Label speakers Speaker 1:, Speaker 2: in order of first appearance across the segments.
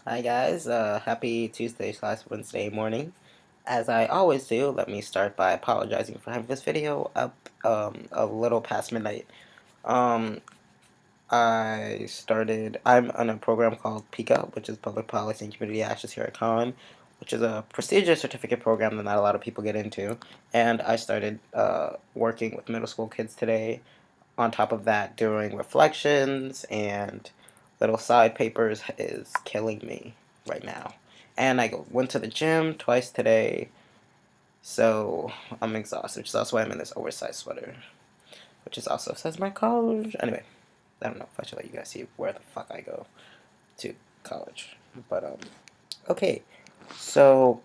Speaker 1: Hi guys, happy Tuesday/Wednesday morning. As I always do, let me start by apologizing for having this video up a little past midnight. Um, I'm on a program called PICA, which is Public Policy and Community Actions here at Con, which is a prestigious certificate program that not a lot of people get into. And I started working with middle school kids today. On top of that, doing reflections and little side papers is killing me right now. And went to the gym twice today, so I'm exhausted, which is also why I'm in this oversized sweater, which is also says my college. Anyway, I don't know if I should let you guys see where the fuck I go to college, but okay. So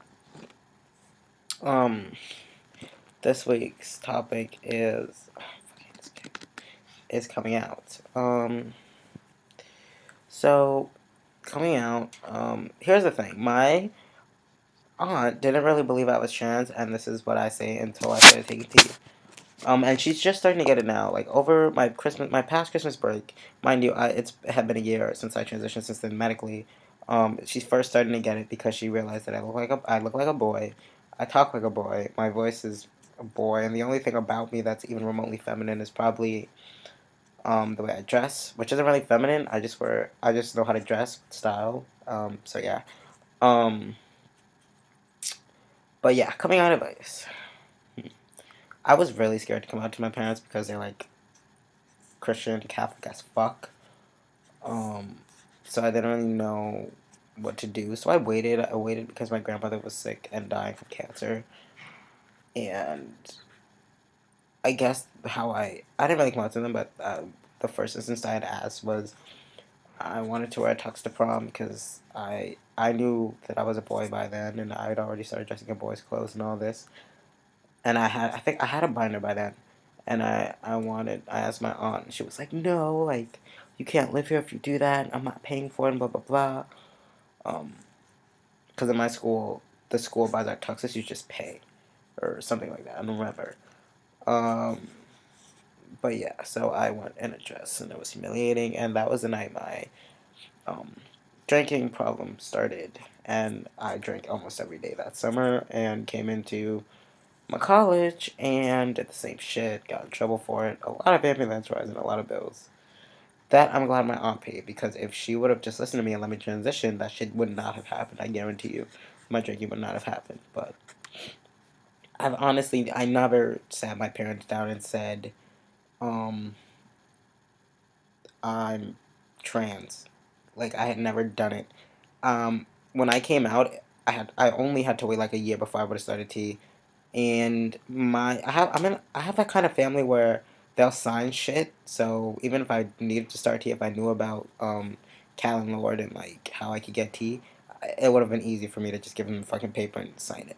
Speaker 1: um, this week's topic is coming out. So coming out. Here's the thing. My aunt didn't really believe I was trans, and this is what I say until I started taking tea. And she's just starting to get it now. Like over my past Christmas break, mind you, it had been a year since I transitioned since then medically. She's first starting to get it because she realized that I look like a boy, I talk like a boy, my voice is a boy, and the only thing about me that's even remotely feminine is probably the way I dress, which isn't really feminine. I just know how to dress style. So yeah. Um, but yeah, coming out advice. I was really scared to come out to my parents because they're like Christian, Catholic as fuck. Um, so I didn't really know what to do. So I waited. I waited because my grandmother was sick and dying from cancer, and I guess I didn't really come out to them, but the first instance I had asked was I wanted to wear a tux to prom because I knew that I was a boy by then, and I had already started dressing in boys' clothes and all this. And I think I had a binder by then, and I asked my aunt, and she was like, no, like you can't live here if you do that. I'm not paying for it, and blah blah blah. Um, because in my school, the school buys our tuxes, you just pay or something like that. I don't remember. Um, but yeah, so I went in a dress, and it was humiliating, and that was the night my um drinking problem started, and I drank almost every day that summer, and came into my college and did the same shit, got in trouble for it, a lot of ambulance rides and a lot of bills. That I'm glad my aunt paid because if she would have just listened to me and let me transition, that shit would not have happened. I guarantee you, my drinking would not have happened. But I never sat my parents down and said, um, I'm trans. Like I had never done it. When I came out, I only had to wait like a year before I would have started T. And I have that kind of family where they'll sign shit. So even if I needed to start tea, if I knew about Cal and Lord and like how I could get tea, it would have been easy for me to just give them the fucking paper and sign it.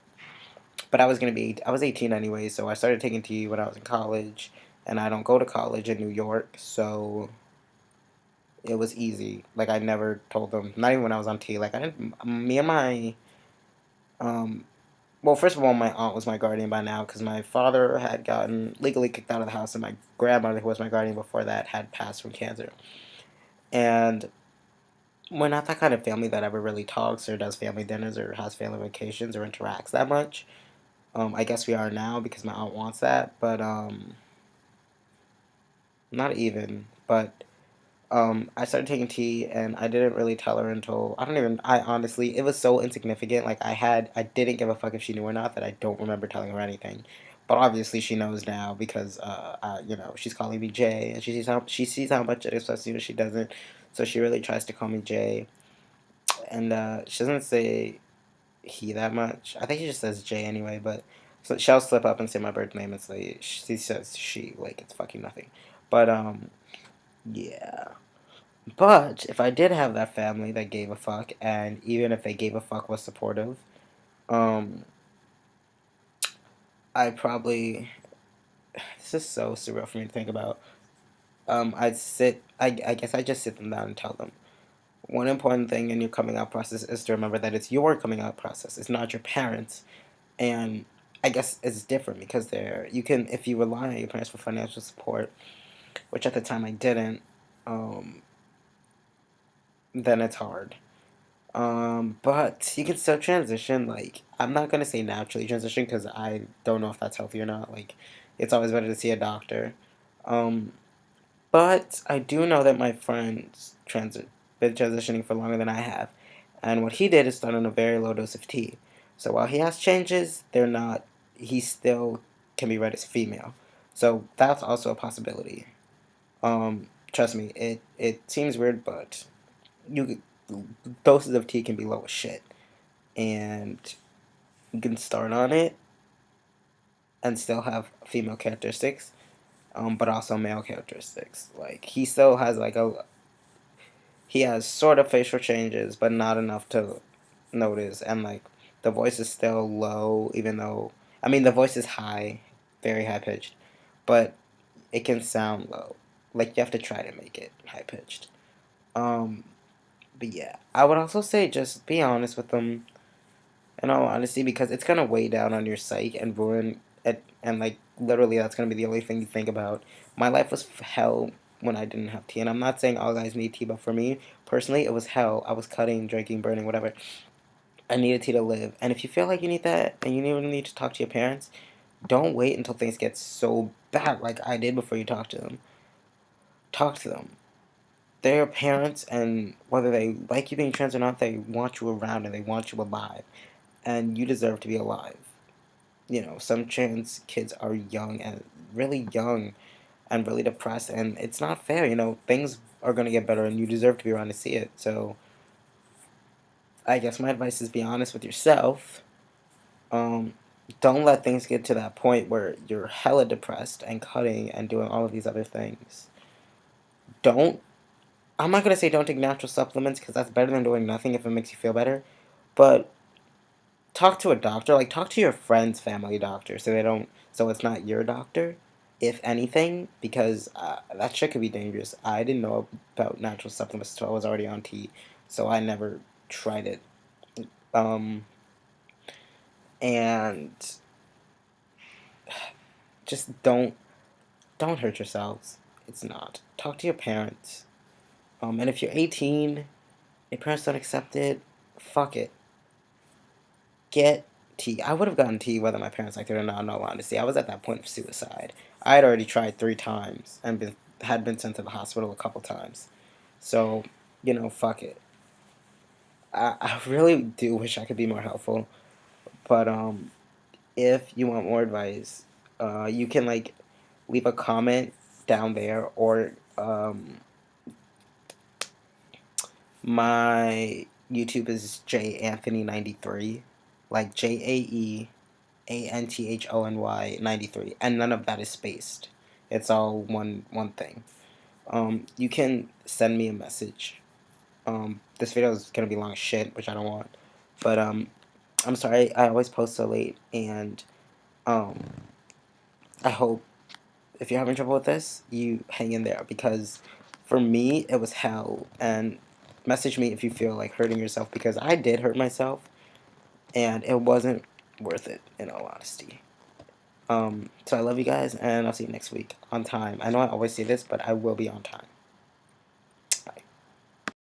Speaker 1: But I was 18 anyway, so I started taking tea when I was in college, and I don't go to college in New York, so it was easy. Like I never told them, not even when I was on tea. Like I didn't. Me and my um, well, first of all, my aunt was my guardian by now because my father had gotten legally kicked out of the house, and my grandmother, who was my guardian before that, had passed from cancer. And we're not that kind of family that ever really talks or does family dinners or has family vacations or interacts that much. I guess we are now because my aunt wants that, but not even. But I started taking tea, and I didn't really tell her until I honestly, it was so insignificant. Like I didn't give a fuck if she knew or not. That I don't remember telling her anything. But obviously, she knows now because she's calling me Jay, and she sees how much it upsets me when she doesn't. So she really tries to call me Jay, and she doesn't say he that much. I think she just says Jay anyway. But so she'll slip up and say my birth name. It's like she says she, like it's fucking nothing. But yeah. But if I did have that family that gave a fuck, and even if they gave a fuck was supportive, um, I probably this is so surreal for me to think about. I guess I just sit them down and tell them one important thing in your coming out process is to remember that it's your coming out process. It's not your parents, and I guess it's different because you can if you rely on your parents for financial support, which at the time I didn't, um, then it's hard. But you can still transition. Like, I'm not gonna say naturally transition because I don't know if that's healthy or not. Like, it's always better to see a doctor. Um, but I do know that my friend's been transitioning for longer than I have, and what he did is start on a very low dose of tea. So while he has changes, they're not. He still can be read as female. So that's also a possibility. Trust me, it seems weird, but you doses of tea can be low as shit, and you can start on it and still have female characteristics, but also male characteristics. Like he still has like a he has sort of facial changes, but not enough to notice, and like the voice is still low, even though I mean the voice is high, very high pitched, but it can sound low. Like you have to try to make it high pitched. Um, but yeah, I would also say just be honest with them in all honesty, because it's gonna weigh down on your psyche and ruin it, and like literally that's gonna be the only thing you think about. My life was hell when I didn't have tea, and I'm not saying all guys need tea, but for me personally, it was hell. I was cutting, drinking, burning, whatever. I needed tea to live, and if you feel like you need that and you need to talk to your parents, don't wait until things get so bad like I did before you talk to them. Talk to them. They're your parents, and whether they like you being trans or not, they want you around and they want you alive, and you deserve to be alive. Some trans kids are young and really young and really depressed, and it's not fair. Things are going to get better, and you deserve to be around to see it. So, I guess my advice is be honest with yourself. Um, don't let things get to that point where you're hella depressed and cutting and doing all of these other things. Don't, I'm not going to say don't take natural supplements because that's better than doing nothing if it makes you feel better, but talk to a doctor, like talk to your friend's family doctor so it's not your doctor, if anything, because that shit could be dangerous. I didn't know about natural supplements until I was already on tea, so I never tried it. Um, and just don't hurt yourselves. It's not. Talk to your parents. And if you're 18, your parents don't accept it, fuck it. Get tea. I would have gotten tea whether my parents liked it or not. No honesty, I was at that point of suicide. I had already tried 3 times and had been sent to the hospital a couple times. So, fuck it. I really do wish I could be more helpful, but if you want more advice, you can like leave a comment down there, or my YouTube is J Anthony 93, like JAEANTHONY 93, and none of that is spaced. It's all one thing. You can send me a message. This video is gonna be long as shit, which I don't want. But I'm sorry I always post so late, and um, I hope if you're having trouble with this, you hang in there, because for me it was hell. And message me if you feel like hurting yourself, because I did hurt myself, and it wasn't worth it in all honesty. So I love you guys, and I'll see you next week on time. I know I always say this, but I will be on time.